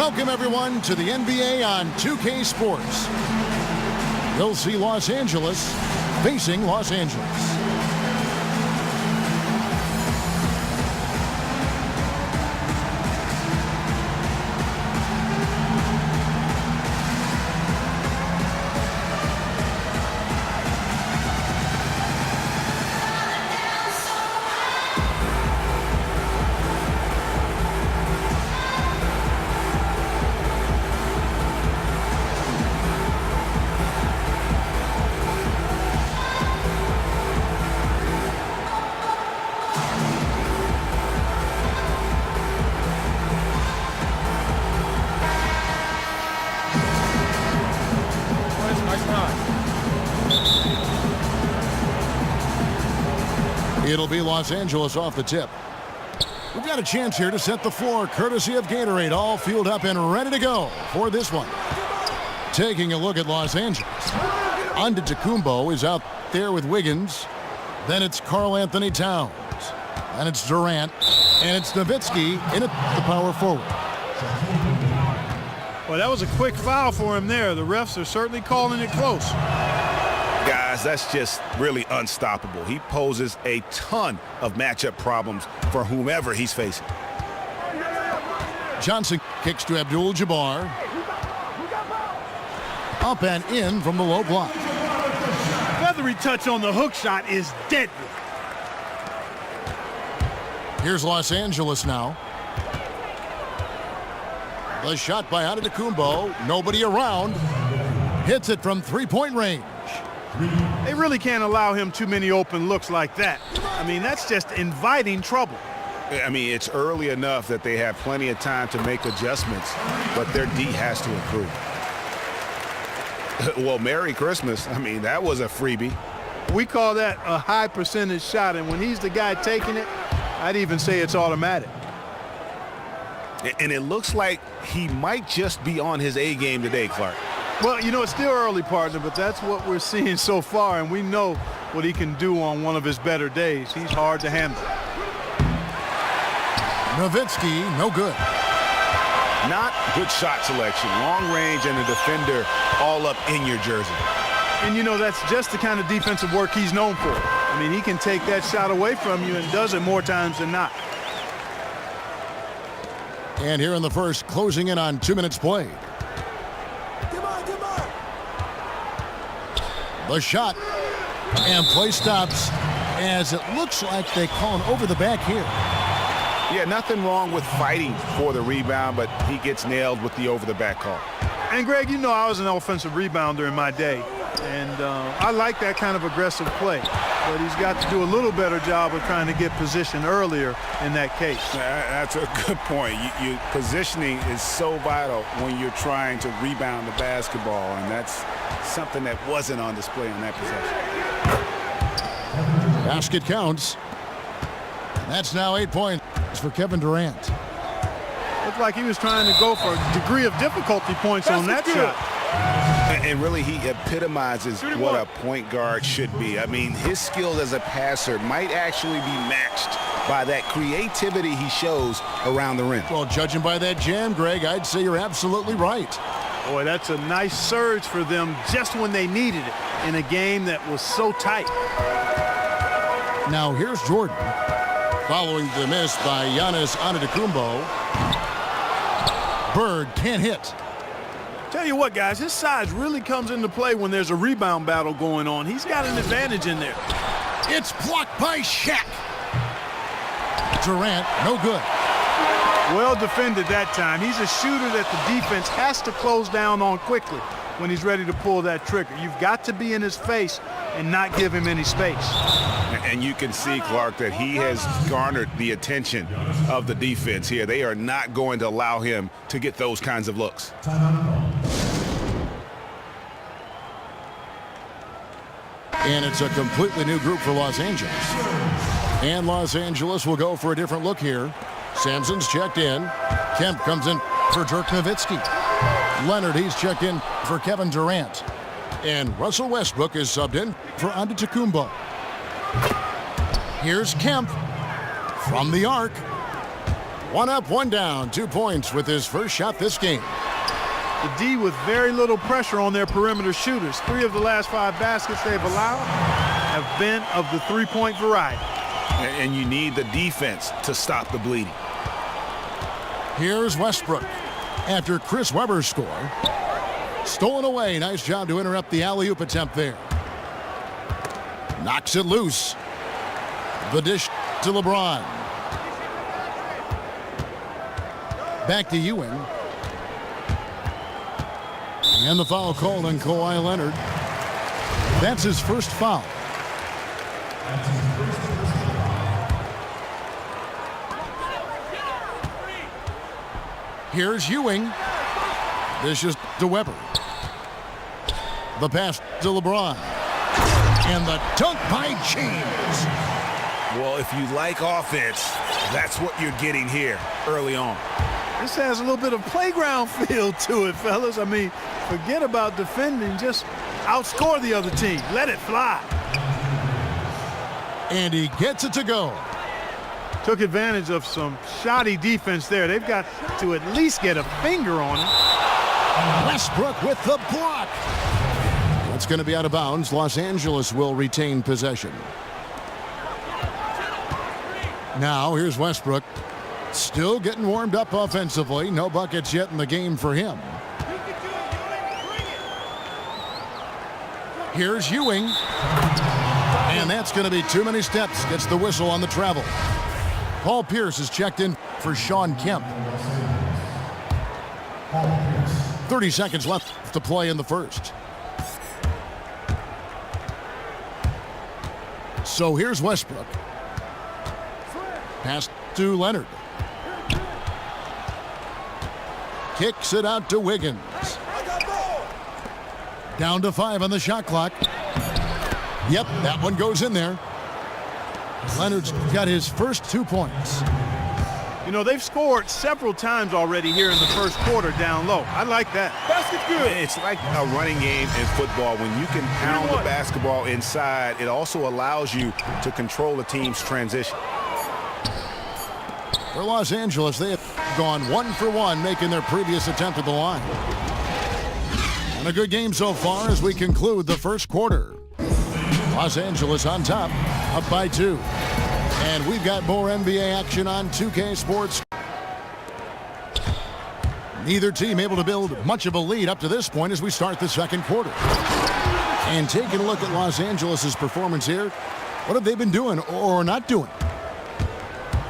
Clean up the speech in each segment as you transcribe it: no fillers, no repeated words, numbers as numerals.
Welcome, everyone, to the NBA on 2K Sports. You'll see Los Angeles facing Los Angeles. It'll be Los Angeles off the tip. We've got a chance here to set the floor, courtesy of Gatorade, all fueled up and ready to go for this one. Taking a look at Los Angeles. Antetokounmpo is out there with Wiggins. Then it's Karl Anthony Towns. And it's Durant. And it's Nowitzki in at the power forward. Well, that was a quick foul for him there. The refs are certainly calling it close. Guys, that's just really unstoppable. He poses a ton of matchup problems for whomever he's facing. Johnson kicks to Abdul-Jabbar. Up and in from the low block. Feathery touch on the hook shot is deadly. Here's Los Angeles now. The shot by Antetokounmpo. Nobody around. Hits it from three-point range. They really can't allow him too many open looks like that. I mean, that's just inviting trouble. I mean, it's early enough that they have plenty of time to make adjustments, but their D has to improve. Well, Merry Christmas. I mean, that was a freebie. We call that a high percentage shot, and when he's the guy taking it, I'd even say it's automatic. And it looks like he might just be on his A game today, Clark. Well, you know, it's still early, partner, but that's what we're seeing so far, and we know what he can do on one of his better days. He's hard to handle. Nowitzki, no good. Not good shot selection. Long range and a defender all up in your jersey. And, you know, that's just the kind of defensive work he's known for. I mean, he can take that shot away from you and does it more times than not. And here in the first, closing in on 2 minutes played. The shot, and play stops as it looks like they call an over the back here. Yeah, nothing wrong with fighting for the rebound, but he gets nailed with the over the back call. And Greg, you know I was an offensive rebounder in my day, and I like that kind of aggressive play. But he's got to do a little better job of trying to get position earlier in that case. That's a good point. Positioning is so vital when you're trying to rebound the basketball, and that's something that wasn't on display on that possession. Basket counts. That's now 8 points for Kevin Durant. Looked like he was trying to go for a degree of difficulty points on that shot. And really, he epitomizes what a point guard should be. I mean, his skill as a passer might actually be matched by that creativity he shows around the rim. Well, judging by that jam, Greg, I'd say you're absolutely right. Boy, that's a nice surge for them just when they needed it in a game that was so tight. Now here's Jordan. Following the miss by Giannis Antetokounmpo. Bird can't hit. Tell you what, guys, his size really comes into play when there's a rebound battle going on. He's got an advantage in there. It's blocked by Shaq. Durant, no good. Well defended that time. He's a shooter that the defense has to close down on quickly when he's ready to pull that trigger. You've got to be in his face and not give him any space. And you can see, Clark, that he has garnered the attention of the defense here. They are not going to allow him to get those kinds of looks. And it's a completely new group for Los Angeles. And Los Angeles will go for a different look here. Sampson's checked in. Kemp comes in for Dirk Nowitzki. Leonard, he's checked in for Kevin Durant. And Russell Westbrook is subbed in for Antetokounmpo. Here's Kemp from the arc. One up, one down, 2 points with his first shot this game. The D with very little pressure on their perimeter shooters. 3 of the last 5 baskets they've allowed have been of the three-point variety. And you need the defense to stop the bleeding. Here's Westbrook after Chris Webber's score. Stolen away. Nice job to interrupt the alley-oop attempt there. Knocks it loose. The dish to LeBron. Back to Ewing. And the foul called on Kawhi Leonard. That's his first foul. Here's Ewing. This is to Webber. The pass to LeBron. And the dunk by James. Well, if you like offense, that's what you're getting here early on. This has a little bit of playground feel to it, fellas. I mean, forget about defending. Just outscore the other team. Let it fly. And he gets it to go. Took advantage of some shoddy defense there. They've got to at least get a finger on it. Westbrook with the block. That's going to be out of bounds. Los Angeles will retain possession. Now here's Westbrook. Still getting warmed up offensively. No buckets yet in the game for him. Here's Ewing. And that's going to be too many steps. Gets the whistle on the travel. Paul Pierce is checked in for Sean Kemp. 30 seconds left to play in the first. So here's Westbrook. Pass to Leonard. Kicks it out to Wiggins. Down to 5 on the shot clock. Yep, that one goes in there. Leonard's got his first 2 points. You know, they've scored several times already here in the first quarter down low. I like that. Basket's good. It's like a running game in football. When you can pound the basketball inside, it also allows you to control the team's transition. For Los Angeles, they have gone 1 for 1, making their previous attempt at the line. And a good game so far as we conclude the first quarter. Los Angeles on top, up by 2. And we've got more NBA action on 2K Sports. Neither team able to build much of a lead up to this point as we start the second quarter. And taking a look at Los Angeles' performance here, what have they been doing or not doing?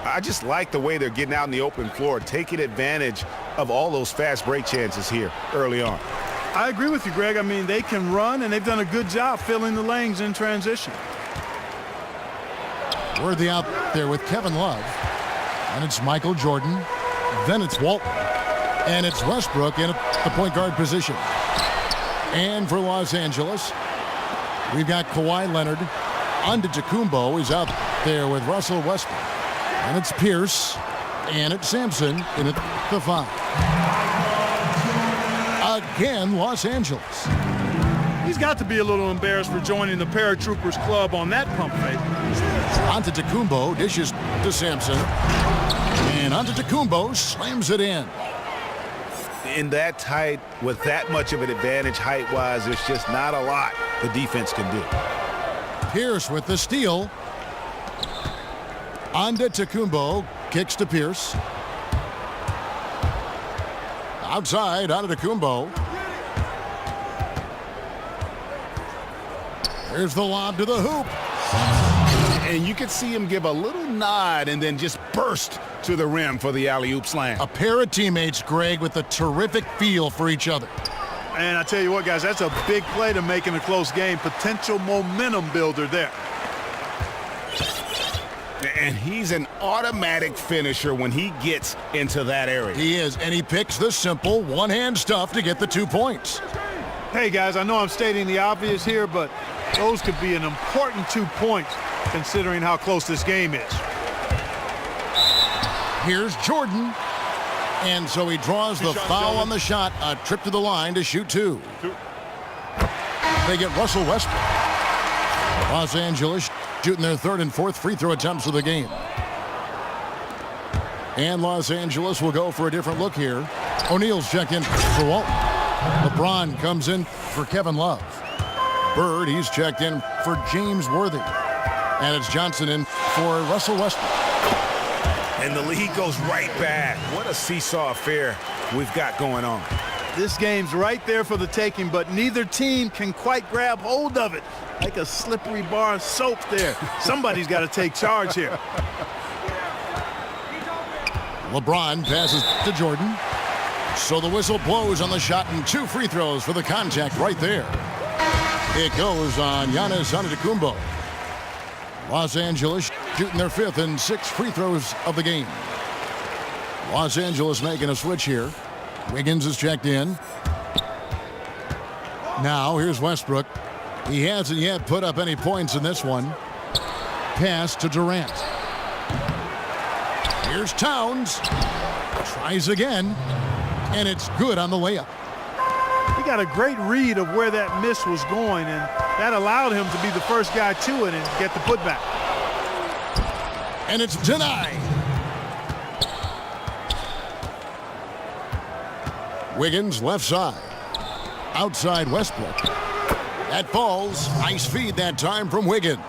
I just like the way they're getting out in the open floor, taking advantage of all those fast break chances here early on. I agree with you, Greg. I mean, they can run, and they've done a good job filling the lanes in transition. Worthy out there with Kevin Love. And it's Michael Jordan. Then it's Walton. And it's Westbrook in the point guard position. And for Los Angeles, we've got Kawhi Leonard. Antetokounmpo is out there with Russell Westbrook. And it's Pierce. And it's Sampson in at the 5. Again, Los Angeles. He's got to be a little embarrassed for joining the Paratroopers club on that pump fake. Antetokounmpo dishes to Sampson. And Antetokounmpo slams it in. In that tight, with that much of an advantage height-wise, there's just not a lot the defense can do. Pierce with the steal. Antetokounmpo kicks to Pierce. Outside, Antetokounmpo. Here's the lob to the hoop. And you can see him give a little nod and then just burst to the rim for the alley-oop slam. A pair of teammates, Greg, with a terrific feel for each other. And I tell you what, guys, that's a big play to make in a close game. Potential momentum builder there. And he's an automatic finisher when he gets into that area. He is, and he picks the simple one-hand stuff to get the 2 points. Hey, guys, I know I'm stating the obvious here, but those could be an important 2 points considering how close this game is. Here's Jordan. And so he draws the foul on the shot. A trip to the line to shoot 2. They get Russell Westbrook. Los Angeles shooting their 3rd and 4th free throw attempts of the game. And Los Angeles will go for a different look here. O'Neal's checked in for Walton. LeBron comes in for Kevin Love. Bird, he's checked in for James Worthy. And it's Johnson in for Russell Westbrook. And the lead goes right back. What a seesaw affair we've got going on. This game's right there for the taking, but neither team can quite grab hold of it. Like a slippery bar of soap there. Somebody's got to take charge here. LeBron passes to Jordan. So the whistle blows on the shot and 2 free throws for the contact right there. It goes on Giannis Antetokounmpo. Los Angeles shooting their 5th and 6th free throws of the game. Los Angeles making a switch here. Wiggins is checked in. Now here's Westbrook. He hasn't yet put up any points in this one. Pass to Durant. Here's Towns. Tries again. And it's good on the layup. He got a great read of where that miss was going, and that allowed him to be the first guy to it and get the putback. And it's denied. Wiggins left side. Outside Westbrook. That falls. Nice feed that time from Wiggins.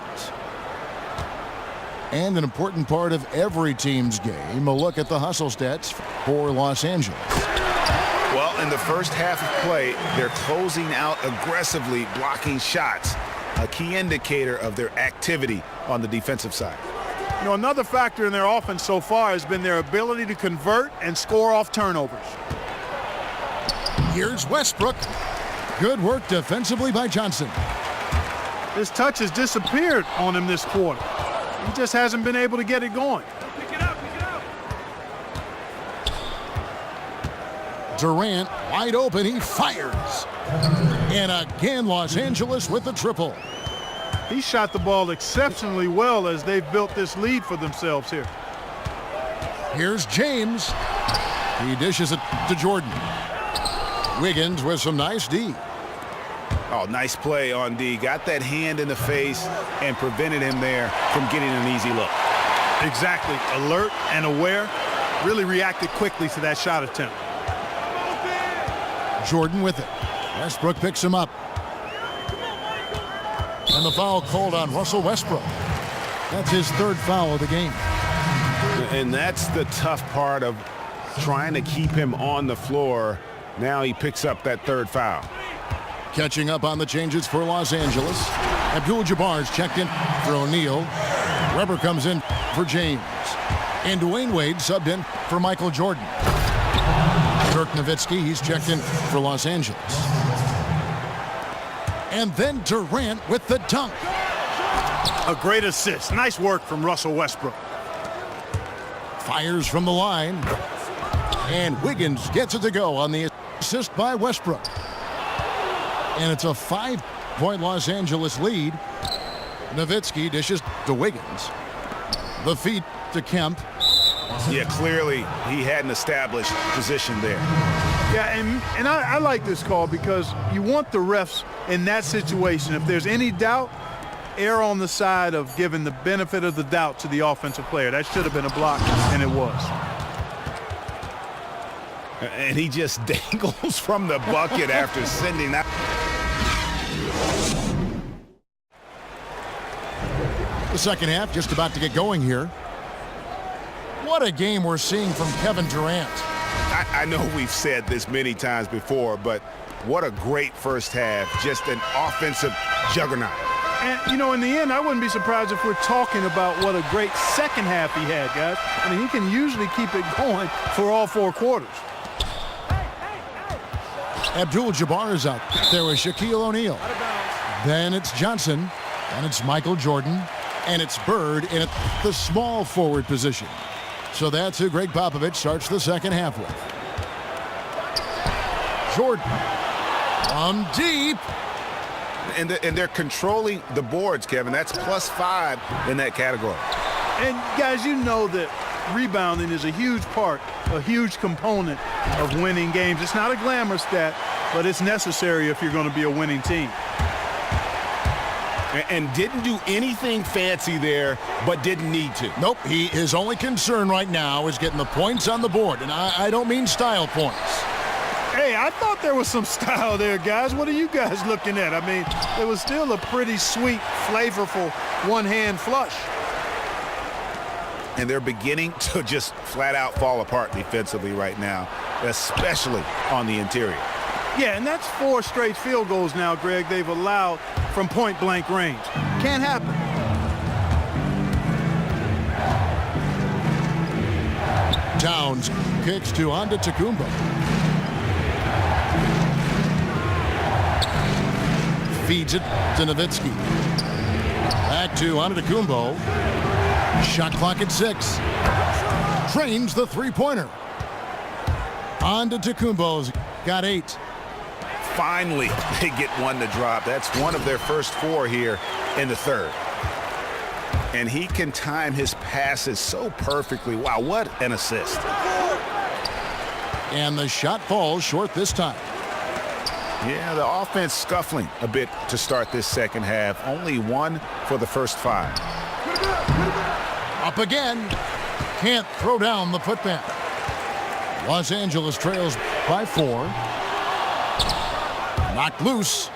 And an important part of every team's game, a look at the hustle stats for Los Angeles. Well, in the first half of play, they're closing out aggressively, blocking shots, a key indicator of their activity on the defensive side. You know, another factor in their offense so far has been their ability to convert and score off turnovers. Here's Westbrook. Good work defensively by Johnson. His touch has disappeared on him this quarter. He just hasn't been able to get it going. Pick it up, pick it up. Durant wide open, he fires. And again, Los Angeles with the triple. He shot the ball exceptionally well as they've built this lead for themselves here. Here's James. He dishes it to Jordan. Wiggins with some nice D. Oh, nice play on D. Got that hand in the face and prevented him there from getting an easy look. Exactly. Alert and aware. Really reacted quickly to that shot attempt. Jordan with it. Westbrook picks him up. And the foul called on Russell Westbrook. That's his 3rd foul of the game. And that's the tough part of trying to keep him on the floor. Now he picks up that 3rd foul. Catching up on the changes for Los Angeles. Abdul-Jabbar's checked in for O'Neal. Weber comes in for James. And Dwayne Wade subbed in for Michael Jordan. Dirk Nowitzki, he's checked in for Los Angeles. And then Durant with the dunk. A great assist. Nice work from Russell Westbrook. Fires from the line. And Wiggins gets it to go on the assist by Westbrook. And it's a 5-point Los Angeles lead. Nowitzki dishes to Wiggins. The feed to Kemp. Yeah, clearly he hadn't established position there. Yeah, and I like this call because you want the refs in that situation. If there's any doubt, err on the side of giving the benefit of the doubt to the offensive player. That should have been a block, and it was. And he just dangles from the bucket after sending that. The second half just about to get going here. What a game we're seeing from Kevin Durant. I know we've said this many times before, but what a great first half. Just an offensive juggernaut. And, you know, in the end, I wouldn't be surprised if we're talking about what a great second half he had, guys. I mean, he can usually keep it going for all 4 quarters. Abdul-Jabbar is out there with Shaquille O'Neal. Then it's Johnson, and it's Michael Jordan, and it's Bird in the small forward position. So that's who Greg Popovich starts the second half with. Jordan from deep. And they're controlling the boards, Kevin. That's +5 in that category. And, guys, you know that rebounding is a huge part, a huge component of winning games. It's not a glamour stat, but it's necessary if you're going to be a winning team. And didn't do anything fancy there, but didn't need to. Nope, his only concern right now is getting the points on the board, and I don't mean style points. Hey, I thought there was some style there, guys. What are you guys looking at? I mean, it was still a pretty sweet, flavorful one-hand flush. And they're beginning to just flat out fall apart defensively right now, especially on the interior. Yeah, and that's 4 straight field goals now, Greg, they've allowed from point-blank range. Can't happen. Towns kicks to Antetokounmpo. Feeds it to Nowitzki. Back to Antetokounmpo. Shot clock at 6. Trains the three-pointer. Antetokounmpo's got 8. Finally, they get one to drop. That's one of their first 4 here in the third. And he can time his passes so perfectly. Wow, what an assist. And the shot falls short this time. Yeah, the offense scuffling a bit to start this second half. Only 1 for the first 5. Up again. Can't throw down the putback. Los Angeles trails by 4. Knocked loose.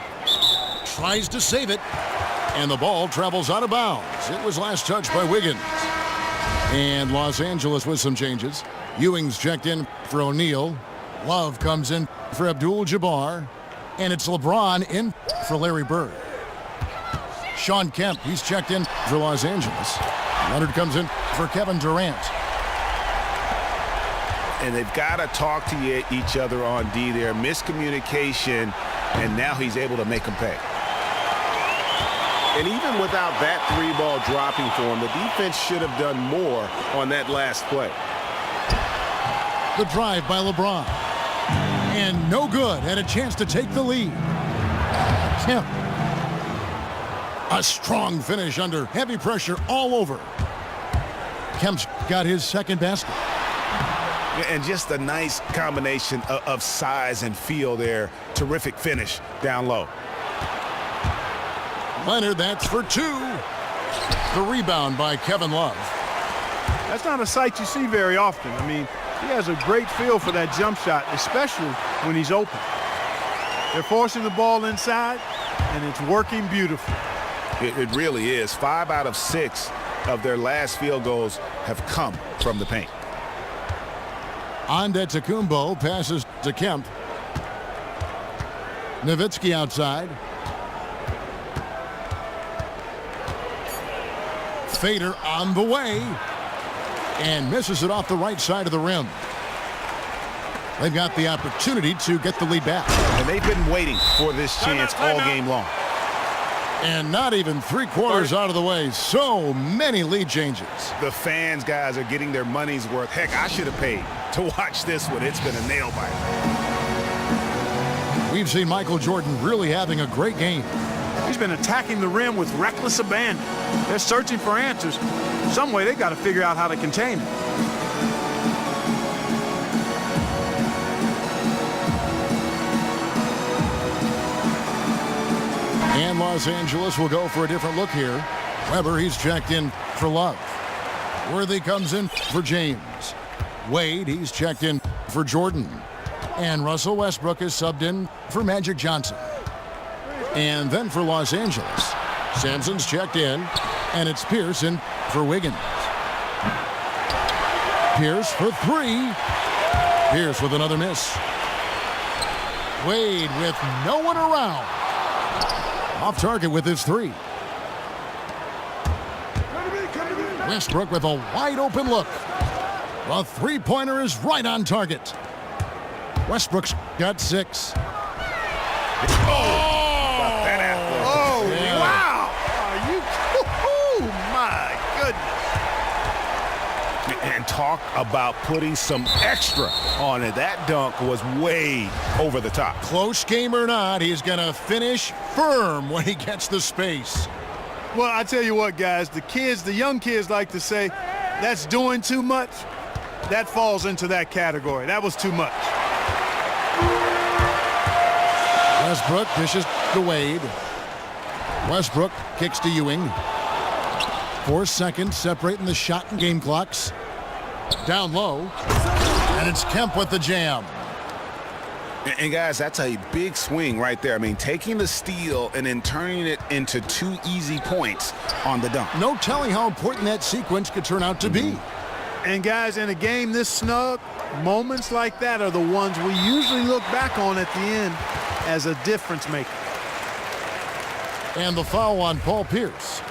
Tries to save it. And the ball travels out of bounds. It was last touched by Wiggins. And Los Angeles with some changes. Ewing's checked in for O'Neal. Love comes in for Abdul-Jabbar. And it's LeBron in for Larry Bird. Sean Kemp, he's checked in for Los Angeles. Leonard comes in for Kevin Durant. And they've got to talk to each other on D there. Miscommunication, and now he's able to make them pay. And even without that 3-ball dropping for him, the defense should have done more on that last play. The drive by LeBron. And no good. Had a chance to take the lead. Kemp. A strong finish under heavy pressure all over. Kemp's got his second basket. And just a nice combination of size and feel there. Terrific finish down low. Leonard, that's for 2. The rebound by Kevin Love. That's not a sight you see very often. I mean, he has a great feel for that jump shot, especially when he's open. They're forcing the ball inside, and it's working beautifully. It really is. 5 out of 6 of their last field goals have come from the paint. Antetokounmpo passes to Kemp. Nowitzki outside. Fader on the way. And misses it off the right side of the rim. They've got the opportunity to get the lead back. And they've been waiting for this chance all game long. And not even 3/4 out of the way. So many lead changes. The fans, guys, are getting their money's worth. Heck, I should have paid to watch this one. It's been a nail biter. We've seen Michael Jordan really having a great game. He's been attacking the rim with reckless abandon. They're searching for answers. Some way they got to figure out how to contain it. And Los Angeles will go for a different look here. Weber, he's checked in for Love. Worthy comes in for James. Wade, he's checked in for Jordan. And Russell Westbrook is subbed in for Magic Johnson. And then for Los Angeles, Sampson's checked in, and it's Pierce in for Wiggins. Pierce for 3. Pierce with another miss. Wade with no one around. Off target with his 3. Westbrook with a wide open look. The three-pointer is right on target. Westbrook's got 6. Wow! Are you? Oh my goodness! And talk about putting some extra on it. That dunk was way over the top. Close game or not, he's going to finish firm when he gets the space. Well, I tell you what, guys, the young kids like to say, that's doing too much. That falls into that category. That was too much. Westbrook dishes to Wade. Westbrook kicks to Ewing. 4 seconds separating the shot and game clocks. Down low. And it's Kemp with the jam. And guys, that's a big swing right there. I mean, taking the steal and then turning it into 2 easy points on the dunk. No telling how important that sequence could turn out to be. And guys, in a game this snug, moments like that are the ones we usually look back on at the end as a difference maker. And the foul on Paul Pierce.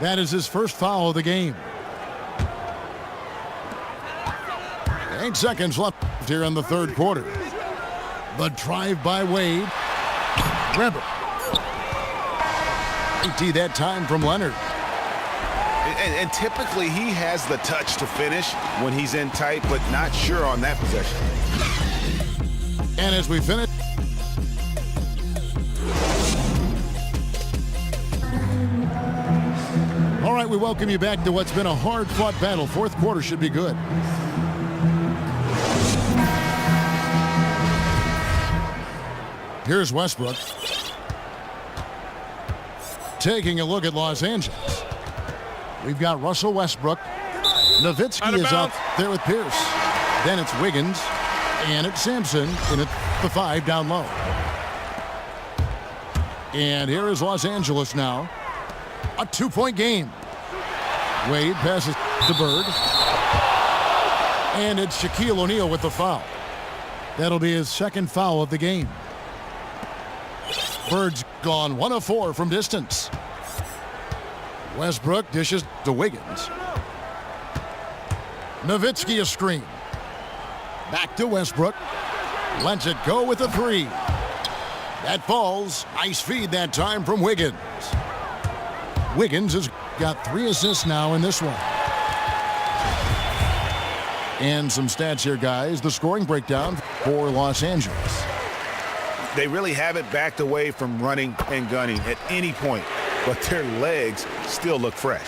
That is his first foul of the game. 8 seconds left here in the third quarter. The drive by Wade. Grabber. 80 that time from Leonard. And typically he has the touch to finish when he's in tight, but not sure on that possession. And as we finish, all right, we welcome you back to what's been a hard-fought battle. Fourth quarter should be good. Here's Westbrook. Taking a look at Los Angeles. We've got Russell Westbrook. Nowitzki is up there with Pierce. Then it's Wiggins. And it's Sampson in at the 5 down low. And here is Los Angeles now. A 2-point game. Wade passes to Bird. And it's Shaquille O'Neal with the foul. That'll be his second foul of the game. Bird's gone 1 of 4 from distance. Westbrook dishes to Wiggins. Nowitzki a screen. Back to Westbrook. Lets it go with a 3. That falls. Nice feed that time from Wiggins. Wiggins has got 3 assists now in this one. And some stats here, guys. The scoring breakdown for Los Angeles. They really haven't backed away from running and gunning at any point, but their legs still look fresh.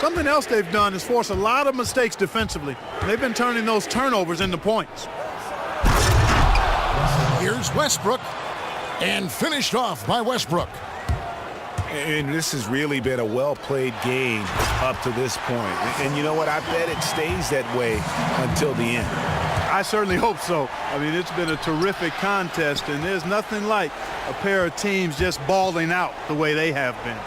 Something else they've done is force a lot of mistakes defensively. They've been turning those turnovers into points. Here's Westbrook, and finished off by Westbrook. And this has really been a well-played game up to this point. And you know what? I bet it stays that way until the end. I certainly hope so. I mean, it's been a terrific contest, and there's nothing like a pair of teams just balling out the way they have been.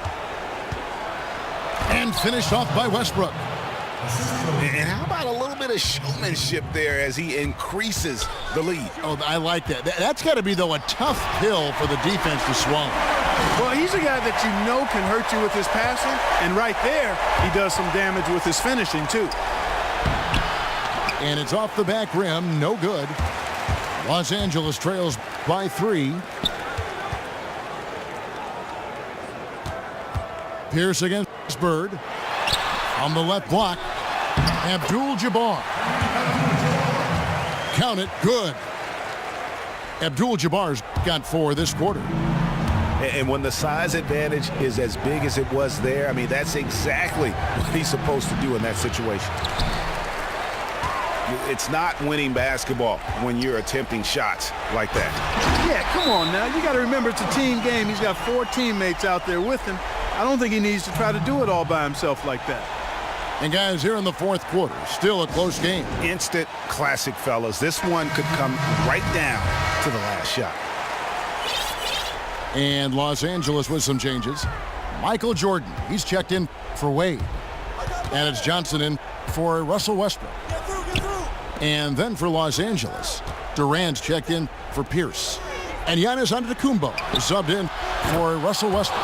And finished off by Westbrook. And how about a little bit of showmanship there as he increases the lead? Oh, I like that. That's got to be, though, a tough pill for the defense to swallow. Well, he's a guy that you know can hurt you with his passing, and right there, he does some damage with his finishing, too. And it's off the back rim, no good. Los Angeles trails by 3. Pierce against Bird. On the left block, Abdul-Jabbar. Count it, good. Abdul-Jabbar's got 4 this quarter. And when the size advantage is as big as it was there, I mean, that's exactly what he's supposed to do in that situation. It's not winning basketball when you're attempting shots like that. Yeah, come on now. You got to remember it's a team game. He's got 4 teammates out there with him. I don't think he needs to try to do it all by himself like that. And guys, here in the fourth quarter, still a close game. Instant classic, fellas. This one could come right down to the last shot. And Los Angeles with some changes. Michael Jordan, he's checked in for Wade. And it's Johnson in for Russell Westbrook. And then for Los Angeles, Durant's checked in for Pierce. And Giannis Antetokounmpo is subbed in for Russell Westbrook.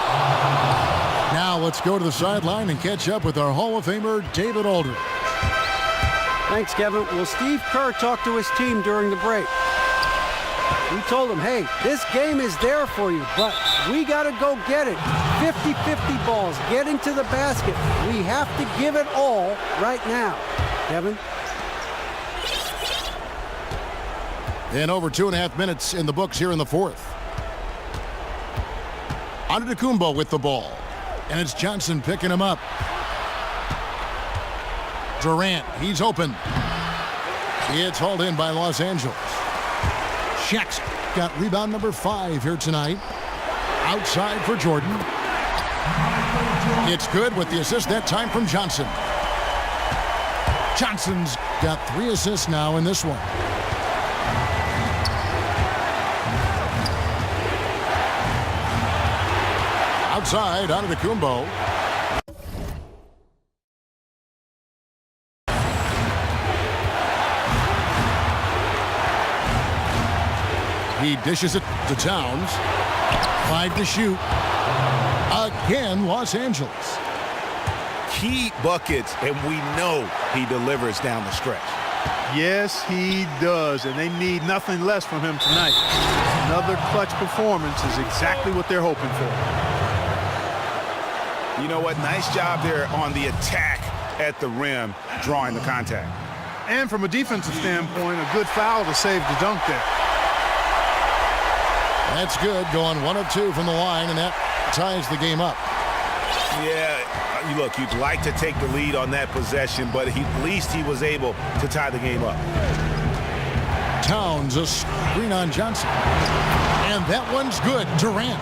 Now let's go to the sideline and catch up with our Hall of Famer, David Aldridge. Thanks, Kevin. Well, Steve Kerr talked to his team during the break. He told them, hey, this game is there for you, but we got to go get it. 50-50 balls, get into the basket. We have to give it all right now. Kevin? And over 2.5 minutes in the books here in the fourth. Antetokounmpo with the ball. And it's Johnson picking him up. Durant, he's open. It's hauled in by Los Angeles. Shaq's got rebound number 5 here tonight. Outside for Jordan. It's good with the assist that time from Johnson. Johnson's got 3 assists now in this one. Outside, Antetokounmpo. He dishes it to Towns. 5 to shoot. Again, Los Angeles. Key buckets, and we know he delivers down the stretch. Yes, he does, and they need nothing less from him tonight. Another clutch performance is exactly what they're hoping for. You know what? Nice job there on the attack at the rim, drawing the contact. And from a defensive standpoint, a good foul to save the dunk there. That's good, going 1 of 2 from the line, and that ties the game up. Yeah, look, you'd like to take the lead on that possession, but at least he was able to tie the game up. Towns, a screen on Johnson. And that one's good. Durant.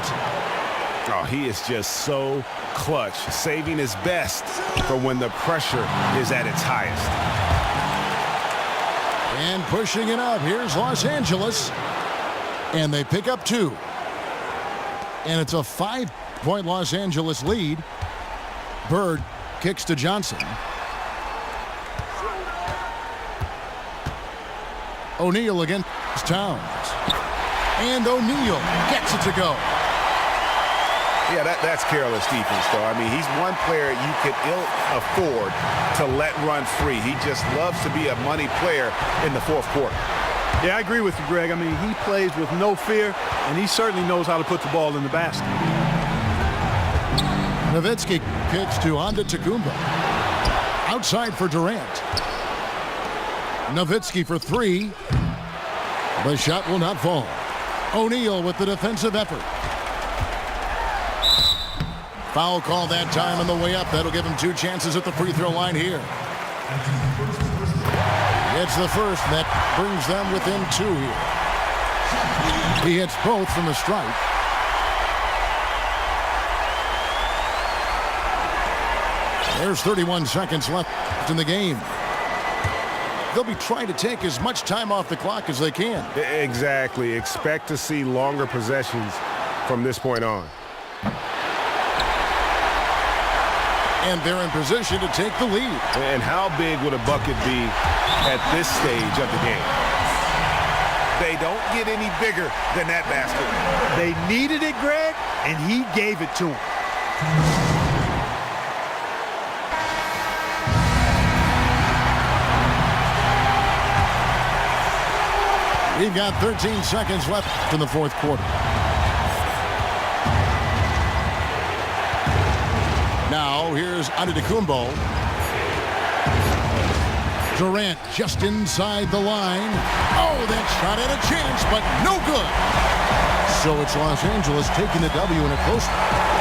Oh, he is just so clutch, saving his best for when the pressure is at its highest. And pushing it up. Here's Los Angeles. And they pick up 2. And it's a 5-point Los Angeles lead. Bird kicks to Johnson. O'Neal against Towns. And O'Neal gets it to go. Yeah, that's careless defense, though. I mean, he's one player you could ill afford to let run free. He just loves to be a money player in the fourth quarter. Yeah, I agree with you, Greg. I mean, he plays with no fear, and he certainly knows how to put the ball in the basket. Nowitzki kicks to Antetokounmpo. Outside for Durant. Nowitzki for 3. The shot will not fall. O'Neal with the defensive effort. Foul call that time on the way up. That'll give him 2 chances at the free throw line here. It's the first that brings them within 2 here. He hits both from the stripe. There's 31 seconds left in the game. They'll be trying to take as much time off the clock as they can. Exactly. Expect to see longer possessions from this point on. And they're in position to take the lead. And how big would a bucket be at this stage of the game? They don't get any bigger than that basket. They needed it, Greg, and he gave it to them. We've got 13 seconds left in the fourth quarter. Now, here's Antetokounmpo. Durant just inside the line. Oh, that shot had a chance, but no good. So it's Los Angeles taking the W in a close one.